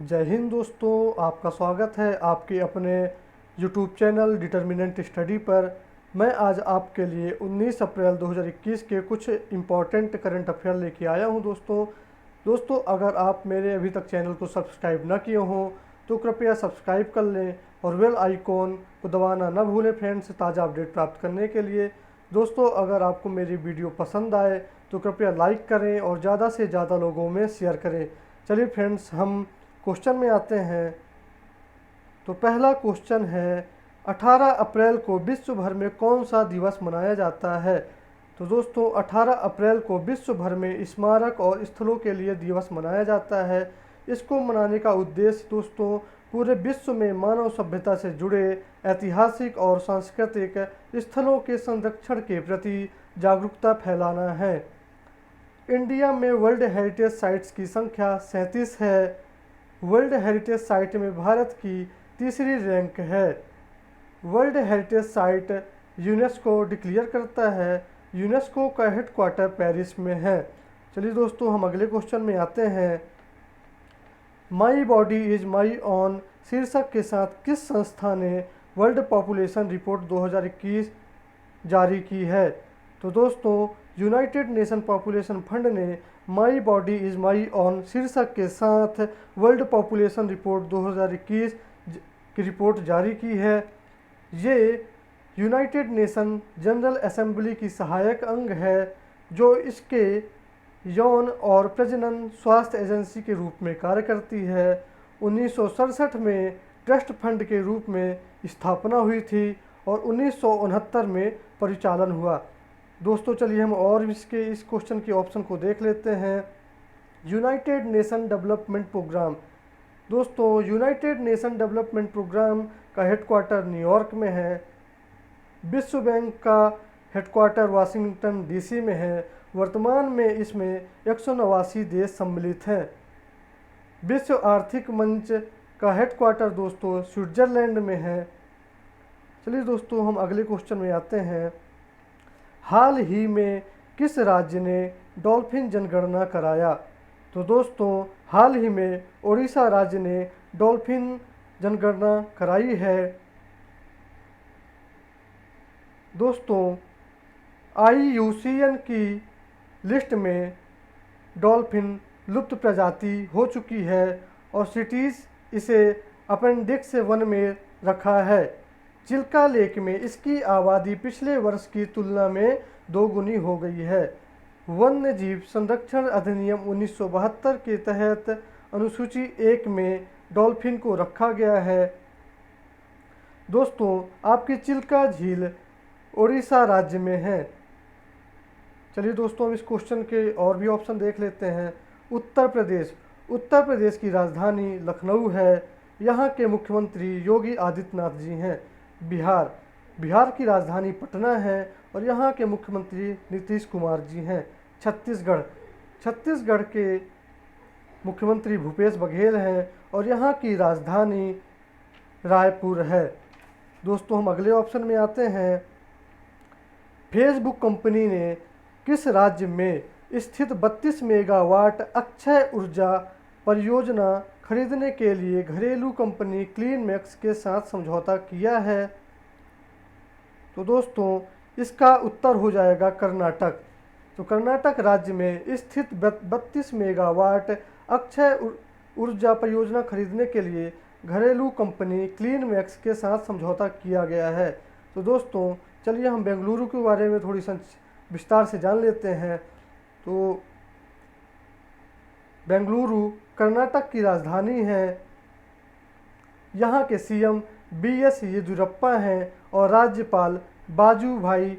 जय हिंद दोस्तों, आपका स्वागत है आपके अपने YouTube चैनल डिटर्मिनेंट स्टडी पर। मैं आज आपके लिए 19 अप्रैल 2021 के कुछ इम्पॉर्टेंट करंट अफेयर लेके आया हूं। दोस्तों अगर आप मेरे अभी तक चैनल को सब्सक्राइब ना किए हों तो कृपया सब्सक्राइब कर लें और बेल आइकॉन को दबाना ना भूलें फ्रेंड्स, ताज़ा अपडेट प्राप्त करने के लिए। दोस्तों अगर आपको मेरी वीडियो पसंद आए तो कृपया लाइक करें और ज़्यादा से ज़्यादा लोगों में शेयर करें। चलिए फ्रेंड्स, हम क्वेश्चन में आते हैं। तो पहला क्वेश्चन है, 18 अप्रैल को विश्व भर में कौन सा दिवस मनाया जाता है? तो दोस्तों 18 अप्रैल को विश्व भर में स्मारक और स्थलों के लिए दिवस मनाया जाता है। इसको मनाने का उद्देश्य दोस्तों पूरे विश्व में मानव सभ्यता से जुड़े ऐतिहासिक और सांस्कृतिक स्थलों के संरक्षण के प्रति जागरूकता फैलाना है। इंडिया में वर्ल्ड हेरिटेज साइट्स की संख्या 37 है। वर्ल्ड हेरिटेज साइट में भारत की तीसरी रैंक है। World heritage site UNESCO declare करता है। यूनेस्को का हेडक्वार्टर पेरिस में है। चलिए दोस्तों हम अगले क्वेश्चन में आते हैं। My body is my on शीर्षक के साथ किस संस्था ने वर्ल्ड पॉपुलेशन रिपोर्ट 2021 जारी की है? तो दोस्तों यूनाइटेड नेशन पॉपुलेशन फंड ने my body is my on शीर्षक के साथ वर्ल्ड पॉपुलेशन रिपोर्ट 2021 की रिपोर्ट जारी की है। ये यूनाइटेड नेशन जनरल असेंबली की सहायक अंग है जो इसके यौन और प्रजनन स्वास्थ्य एजेंसी के रूप में कार्य करती है। 1967 में ट्रस्ट फंड के रूप में स्थापना हुई थी और 1969 में परिचालन हुआ। दोस्तों चलिए हम और इस क्वेश्चन के ऑप्शन को देख लेते हैं। United Nation Development Programme. दोस्तों यूनाइटेड नेशन डेवलपमेंट प्रोग्राम का हेडक्वार्टर न्यूयॉर्क में है। विश्व बैंक का हेडक्वार्टर वाशिंगटन डीसी में है। वर्तमान में इसमें 189 देश सम्मिलित हैं। विश्व आर्थिक मंच का हेडक्वार्टर दोस्तों स्विट्जरलैंड में है। चलिए दोस्तों हम अगले क्वेश्चन में आते हैं। हाल ही में किस राज्य ने डॉल्फिन जनगणना कराया? तो दोस्तों हाल ही में ओडिशा राज्य ने डॉल्फिन जनगणना कराई है। दोस्तों IUCN की लिस्ट में डॉल्फिन लुप्त प्रजाति हो चुकी है और सिटीज़ इसे अपेंडिक्स 1 में रखा है। चिल्का लेक में इसकी आबादी पिछले वर्ष की तुलना में 2 गुनी हो गई है। वन्य जीव संरक्षण अधिनियम 1972 के तहत अनुसूची 1 में डॉल्फिन को रखा गया है। दोस्तों आपकी चिल्का झील ओडिशा राज्य में है। चलिए दोस्तों हम इस क्वेश्चन के और भी ऑप्शन देख लेते हैं। उत्तर प्रदेश की राजधानी लखनऊ है। यहाँ के मुख्यमंत्री योगी आदित्यनाथ जी हैं। बिहार की राजधानी पटना है और यहाँ के मुख्यमंत्री नीतीश कुमार जी हैं। छत्तीसगढ़ के मुख्यमंत्री भूपेश बघेल हैं और यहाँ की राजधानी रायपुर है। दोस्तों हम अगले ऑप्शन में आते हैं। फेसबुक कंपनी ने किस राज्य में स्थित 32 मेगावाट अक्षय ऊर्जा परियोजना खरीदने के लिए घरेलू कंपनी क्लीनमैक्स के साथ समझौता किया है? तो दोस्तों इसका उत्तर हो जाएगा कर्नाटक। तो कर्नाटक राज्य में स्थित 32 मेगावाट अक्षय ऊर्जा परियोजना खरीदने के लिए घरेलू कंपनी क्लीनमैक्स के साथ समझौता किया गया है। तो दोस्तों चलिए हम बेंगलुरु के बारे में थोड़ी विस्तार से जान लेते हैं। तो बेंगलुरु कर्नाटक की राजधानी है। यहाँ के CM BS येदियुरप्पा हैं और राज्यपाल वाजुभाई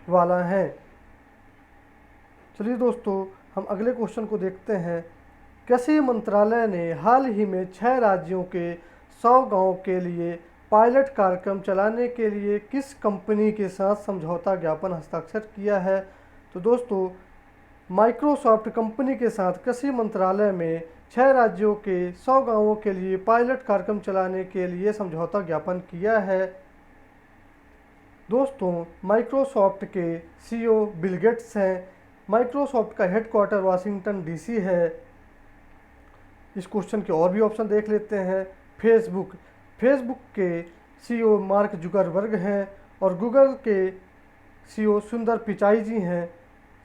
वाला हैं। चलिए दोस्तों हम अगले क्वेश्चन को देखते हैं। कृषि मंत्रालय ने हाल ही में 6 राज्यों के 100 गाँव के लिए पायलट कार्यक्रम चलाने के लिए किस कंपनी के साथ समझौता ज्ञापन हस्ताक्षर किया है? तो दोस्तों माइक्रोसॉफ्ट कंपनी के साथ कृषि मंत्रालय में 6 राज्यों के 100 गांवों के लिए पायलट कार्यक्रम चलाने के लिए समझौता ज्ञापन किया है। दोस्तों माइक्रोसॉफ्ट के CEO बिल गेट्स हैं। माइक्रोसॉफ्ट का हेडक्वार्टर वाशिंगटन DC है। इस क्वेश्चन के और भी ऑप्शन देख लेते हैं। फेसबुक फेसबुक के सीईओ मार्क जुकरबर्ग हैं और गूगल के सीईओ सुंदर पिचाई जी हैं।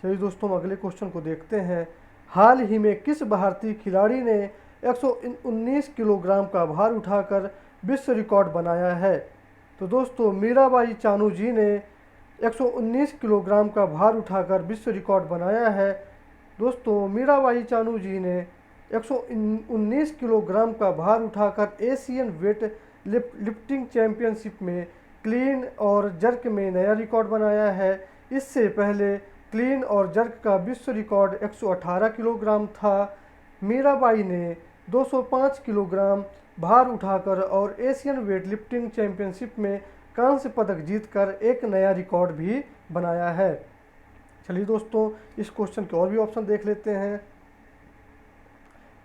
चलिए दोस्तों, हम अगले क्वेश्चन को देखते हैं। हाल ही में किस भारतीय खिलाड़ी ने 119 किलोग्राम का भार उठाकर विश्व रिकॉर्ड बनाया है? तो दोस्तों, मीराबाई चानू जी ने 119 किलोग्राम का भार उठाकर विश्व रिकॉर्ड बनाया है। दोस्तों, मीराबाई चानू जी ने 119 किलोग्राम का भार उठाकर एशियन वेट लिफ्टिंग चैंपियनशिप में क्लीन और जर्क में नया रिकॉर्ड बनाया है। इससे पहले क्लीन और जर्क का विश्व रिकॉर्ड 118 किलोग्राम था। मीराबाई ने 205 किलोग्राम भार उठाकर और एशियन वेट लिफ्टिंग चैंपियनशिप में कांस्य पदक जीतकर एक नया रिकॉर्ड भी बनाया है। चलिए दोस्तों, इस क्वेश्चन के और भी ऑप्शन देख लेते हैं।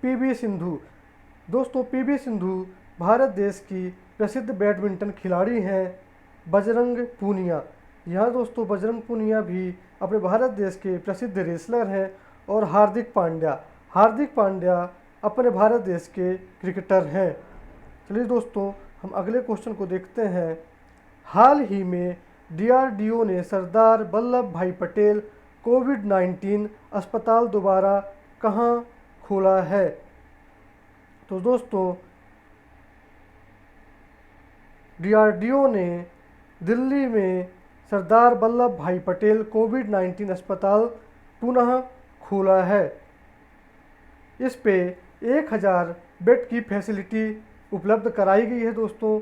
पीवी सिंधु दोस्तों, पीवी सिंधु भारत देश की प्रसिद्ध बैडमिंटन खिलाड़ी हैं। बजरंग पूनिया, यहाँ दोस्तों बजरंग पूनिया भी अपने भारत देश के प्रसिद्ध रेसलर हैं। और हार्दिक पांड्या अपने भारत देश के क्रिकेटर हैं। चलिए दोस्तों, हम अगले क्वेश्चन को देखते हैं। हाल ही में डीआरडीओ ने सरदार वल्लभ भाई पटेल कोविड-19 अस्पताल दोबारा कहाँ खोला है? तो दोस्तों, डीआरडीओ ने दिल्ली में सरदार वल्लभ भाई पटेल कोविड-19 अस्पताल पुनः खोला है। इस पे 1000 बेड की फैसिलिटी उपलब्ध कराई गई है। दोस्तों,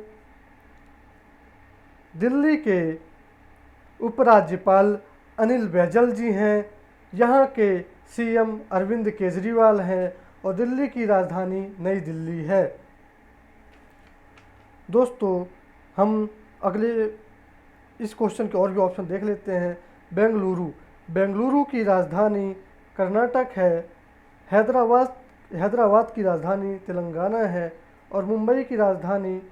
दिल्ली के उपराज्यपाल अनिल बैजल जी हैं, यहाँ के सीएम अरविंद केजरीवाल हैं और दिल्ली की राजधानी नई दिल्ली है। दोस्तों, हम अगले इस क्वेश्चन के और भी ऑप्शन देख लेते हैं। बेंगलुरु की राजधानी कर्नाटक है। हैदराबाद की राजधानी तेलंगाना है और मुंबई की राजधानी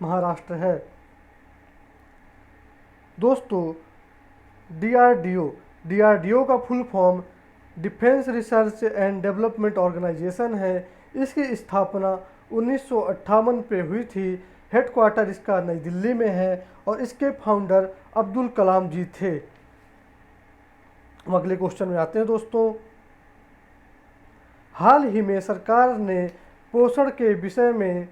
महाराष्ट्र है। दोस्तों, डीआरडीओ का full form defence research and development organisation है। इसकी स्थापना 1958 पे हुई थी। हेडक्वार्टर इसका नई दिल्ली में है और इसके फाउंडर अब्दुल कलाम जी थे। हम अगले क्वेश्चन में आते हैं। दोस्तों, हाल ही में सरकार ने पोषण के विषय में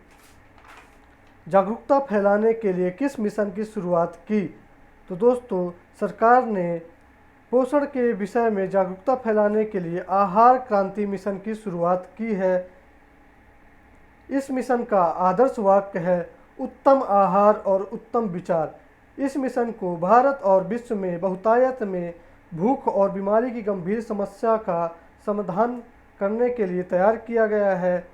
जागरूकता फैलाने के लिए किस मिशन की शुरुआत की? तो दोस्तों, सरकार ने पोषण के विषय में जागरूकता फैलाने के लिए आहार क्रांति मिशन की शुरुआत की है। इस मिशन का आदर्श वाक्य है उत्तम आहार और उत्तम विचार। इस मिशन को भारत और विश्व में बहुतायत में भूख और बीमारी की गंभीर समस्या का समाधान करने के लिए तैयार किया गया है।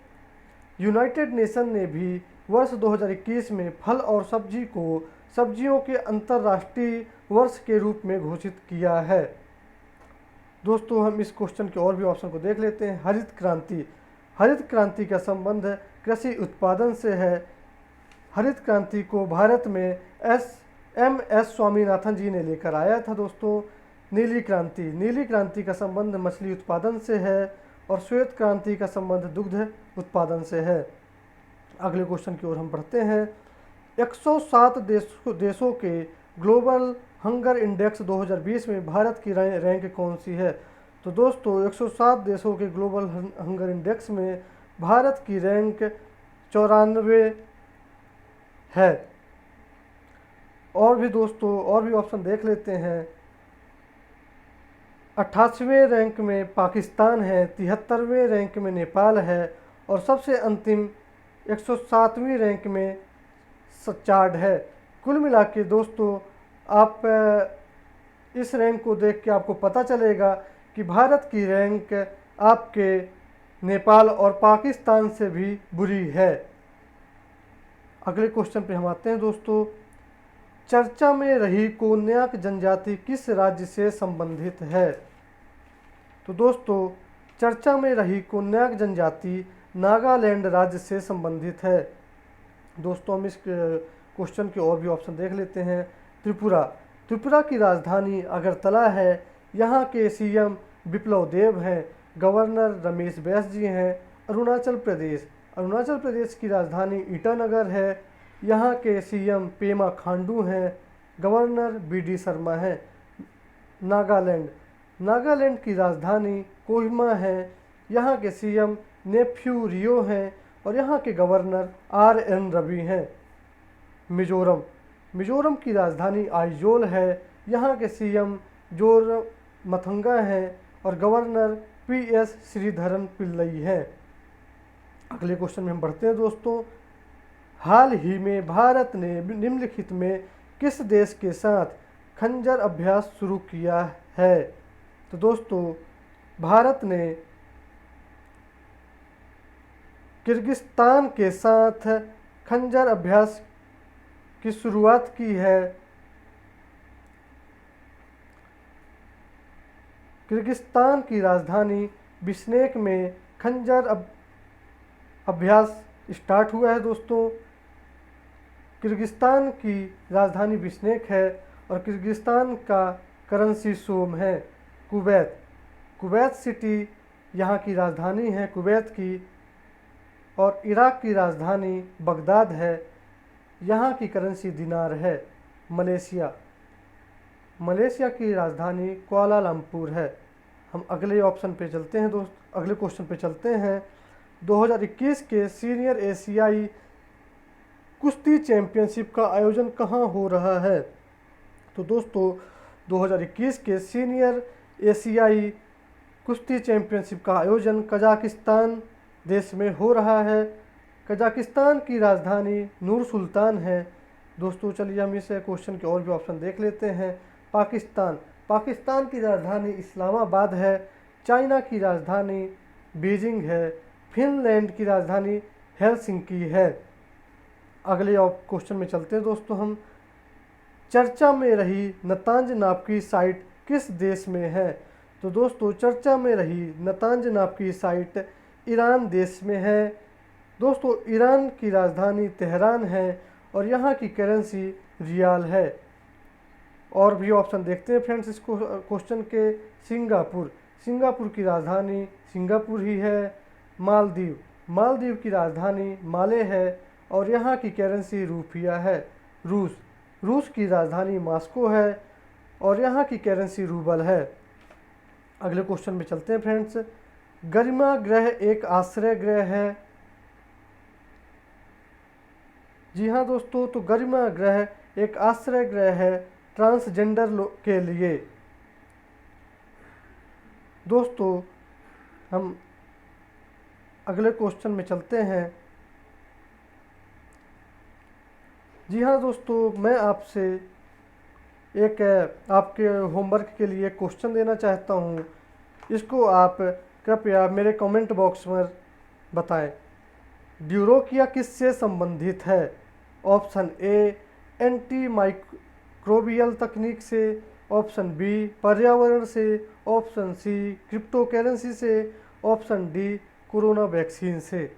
यूनाइटेड नेशन ने भी वर्ष 2021 में फल और सब्जी को सब्जियों के अंतर्राष्ट्रीय वर्ष के रूप में घोषित किया है। दोस्तों, हम इस क्वेश्चन के और भी ऑप्शन को देख लेते हैं। हरित क्रांति का संबंध कृषि उत्पादन से है। हरित क्रांति को भारत में एम.एस. स्वामीनाथन जी ने लेकर आया था। दोस्तों, नीली क्रांति का संबंध मछली उत्पादन से है और श्वेत क्रांति का संबंध दुग्ध उत्पादन से है। अगले क्वेश्चन की ओर हम बढ़ते हैं। 107 देशों के ग्लोबल हंगर इंडेक्स 2020 में भारत की रैंक कौन सी है? तो दोस्तों, 107 देशों के ग्लोबल हंगर इंडेक्स में भारत की रैंक 94 है। और भी ऑप्शन देख लेते हैं। 88वें रैंक में पाकिस्तान है, 73वें रैंक में नेपाल है और सबसे अंतिम 107वीं रैंक में चाड है। कुल मिला के दोस्तों, आप इस रैंक को देख के आपको पता चलेगा कि भारत की रैंक आपके नेपाल और पाकिस्तान से भी बुरी है। अगले क्वेश्चन पे हम आते हैं। दोस्तों, चर्चा में रही कोन्याक जनजाति किस राज्य से संबंधित है? तो दोस्तों, चर्चा में रही कोन्याक जनजाति नागालैंड राज्य से संबंधित है। दोस्तों, हम इस क्वेश्चन के और भी ऑप्शन देख लेते हैं। त्रिपुरा की राजधानी अगरतला है। यहाँ के सीएम विप्लव देव हैं। गवर्नर रमेश बैस जी हैं। अरुणाचल प्रदेश की राजधानी ईटानगर है। यहाँ के सीएम पेमा खांडू हैं। गवर्नर बीडी शर्मा हैं। नागालैंड की राजधानी कोहिमा है। यहाँ के सीएम नेफ्यू रियो हैं और यहाँ के गवर्नर आर.एन. रवि हैं। मिजोरम की राजधानी आइजोल है। यहाँ के सीएम जोरमथंगा हैं और गवर्नर पी.एस. श्रीधरन पिल्लई हैं। अगले क्वेश्चन में हम बढ़ते हैं दोस्तों। हाल ही में भारत ने निम्नलिखित में किस देश के साथ खंजर अभ्यास शुरू किया है? तो दोस्तों भारत ने किर्गिस्तान के साथ खंजर अभ्यास की शुरुआत की है। किर्गिस्तान की राजधानी बिश्केक में खंजर अभ्यास स्टार्ट हुआ है दोस्तों। किर्गिस्तान की राजधानी बिश्केक है और किर्गिस्तान का करेंसी सोम है। कुवैत सिटी यहाँ की राजधानी है कुवैत की, और इराक की राजधानी बगदाद है। यहाँ की करेंसी दिनार है। मलेशिया की राजधानी कुआलालंपुर है। हम अगले ऑप्शन पे चलते हैं दोस्त, अगले क्वेश्चन पे चलते हैं। 2021 के सीनियर एशियाई कुश्ती चैंपियनशिप का आयोजन कहाँ हो रहा है? तो दोस्तों 2021 के सीनियर एशियाई कुश्ती चैंपियनशिप का आयोजन कजाकिस्तान देश में हो रहा है। कजाकिस्तान की राजधानी नूर सुल्तान है। दोस्तों चलिए हम इस क्वेश्चन के और भी ऑप्शन देख लेते हैं। पाकिस्तान की राजधानी इस्लामाबाद है। चाइना की राजधानी बीजिंग है। फिनलैंड की राजधानी हेलसिंकी है। अगले क्वेश्चन में चलते हैं दोस्तों हम। चर्चा में रही नतांज नाप की साइट किस देश में है? तो दोस्तों चर्चा में रही नतांज नाप की साइट ईरान देश में है। दोस्तों ईरान की राजधानी तेहरान है और यहाँ की करेंसी रियाल है। और भी ऑप्शन देखते हैं फ्रेंड्स इस क्वेश्चन के। सिंगापुर की राजधानी सिंगापुर ही है। मालदीव की राजधानी माले है और यहाँ की करेंसी रुपया है। रूस की राजधानी मॉस्को है और यहाँ की करेंसी रूबल है। अगले क्वेश्चन में चलते हैं फ्रेंड्स। गरिमा ग्रह एक आश्रय ग्रह है। जी हाँ दोस्तों, तो गरिमा ग्रह एक आश्रय ग्रह है ट्रांसजेंडर के लिए। दोस्तों हम अगले क्वेश्चन में चलते हैं। जी हाँ दोस्तों, मैं आपसे एक आपके होमवर्क के लिए क्वेश्चन देना चाहता हूँ। इसको आप कृपया मेरे कमेंट बॉक्स में बताएं। ड्यूरोकिया किससे संबंधित है? ऑप्शन ए एंटी माइक्रोबियल तकनीक से, ऑप्शन बी पर्यावरण से, ऑप्शन सी क्रिप्टो करेंसी से, ऑप्शन डी कोरोना वैक्सीन से।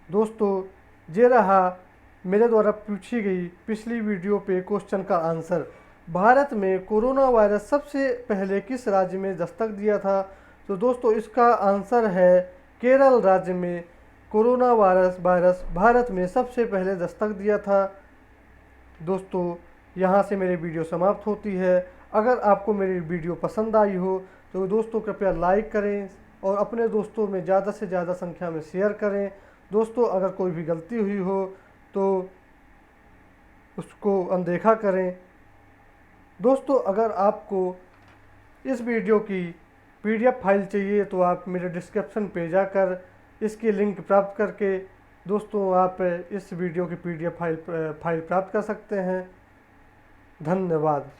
दोस्तों ये रहा मेरे द्वारा पूछी गई पिछली वीडियो पे क्वेश्चन का आंसर। भारत में कोरोना वायरस सबसे पहले किस राज्य में दस्तक दिया था? तो दोस्तों इसका आंसर है केरल राज्य में कोरोना वायरस भारत में सबसे पहले दस्तक दिया था। दोस्तों यहाँ से मेरी वीडियो समाप्त होती है। अगर आपको मेरी वीडियो पसंद आई हो तो दोस्तों कृपया लाइक करें और अपने दोस्तों में ज़्यादा से ज़्यादा संख्या में शेयर करें। दोस्तों अगर कोई भी गलती हुई हो तो उसको अनदेखा करें। दोस्तों अगर आपको इस वीडियो की PDF फाइल चाहिए तो आप मेरे डिस्क्रिप्शन पे जाकर इसकी लिंक प्राप्त करके दोस्तों आप इस वीडियो की PDF फाइल प्राप्त कर सकते हैं। धन्यवाद।